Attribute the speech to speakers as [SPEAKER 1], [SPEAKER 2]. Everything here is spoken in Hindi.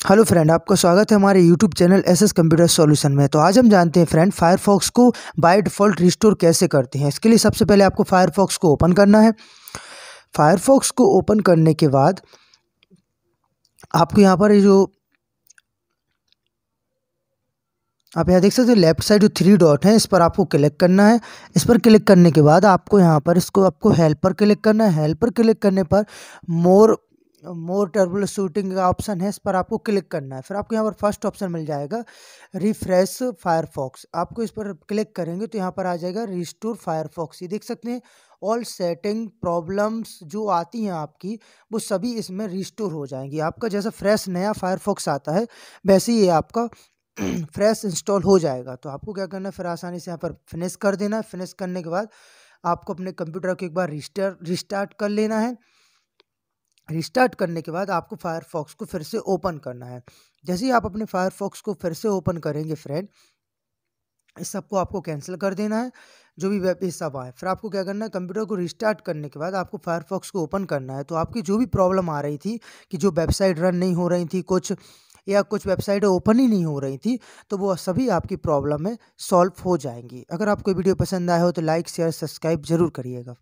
[SPEAKER 1] हेलो फ्रेंड, आपका स्वागत है हमारे YouTube channel SS computer solution में। तो आज हम जानते हैं फ्रेंड, फायरफॉक्स को बाय डिफ़ॉल्ट रिस्टोर कैसे करते हैं। इसके लिए सबसे पहले आपको फायरफॉक्स को ओपन करना है। फायरफॉक्स को ओपन करने के बाद आपको यहाँ पर ये जो आप यहाँ देख सकते हो लेफ्ट साइड जो 3 डॉट है, इस पर आपको क्लिक करना है। इस पर क्लिक करने के बाद आपको यहाँ पर आपको हेल्प पर क्लिक करना है। हेल्प पर क्लिक करने पर मोर टर्बुलेंट शूटिंग का ऑप्शन है, इस पर आपको क्लिक करना है। फिर आपको यहाँ पर फर्स्ट ऑप्शन मिल जाएगा रिफ्रेश फायरफॉक्स। आपको इस पर क्लिक करेंगे तो यहाँ पर आ जाएगा रिस्टोर फायरफॉक्स। ये देख सकते हैं ऑल सेटिंग प्रॉब्लम्स जो आती हैं आपकी, वो सभी इसमें रिस्टोर हो जाएंगी। आपका जैसा फ्रेश नया फायरफॉक्स आता है वैसे ही ये आपका फ्रेश इंस्टॉल हो जाएगा। तो आपको क्या करना है, फिर आसानी से यहाँ पर फिनिश कर देना है। फिनिश करने के बाद आपको अपने कंप्यूटर को एक बार रिस्टार्ट कर लेना है। रिस्टार्ट करने के बाद आपको फायरफॉक्स को फिर से ओपन करना है। जैसे ही आप अपने फायरफॉक्स को फिर से ओपन करेंगे फ्रेंड, इस सबको आपको कैंसिल कर देना है, जो भी वेब पेज सब आए। फिर आपको क्या करना है, कंप्यूटर को रिस्टार्ट करने के बाद आपको फायरफॉक्स को ओपन करना है। तो आपकी जो भी प्रॉब्लम आ रही थी कि जो वेबसाइट रन नहीं हो रही थी कुछ वेबसाइटें ओपन ही नहीं हो रही थी, तो वो सभी आपकी प्रॉब्लम में सॉल्व हो जाएंगी। अगर आपको वीडियो पसंद आया हो तो लाइक शेयर सब्सक्राइब जरूर करिएगा।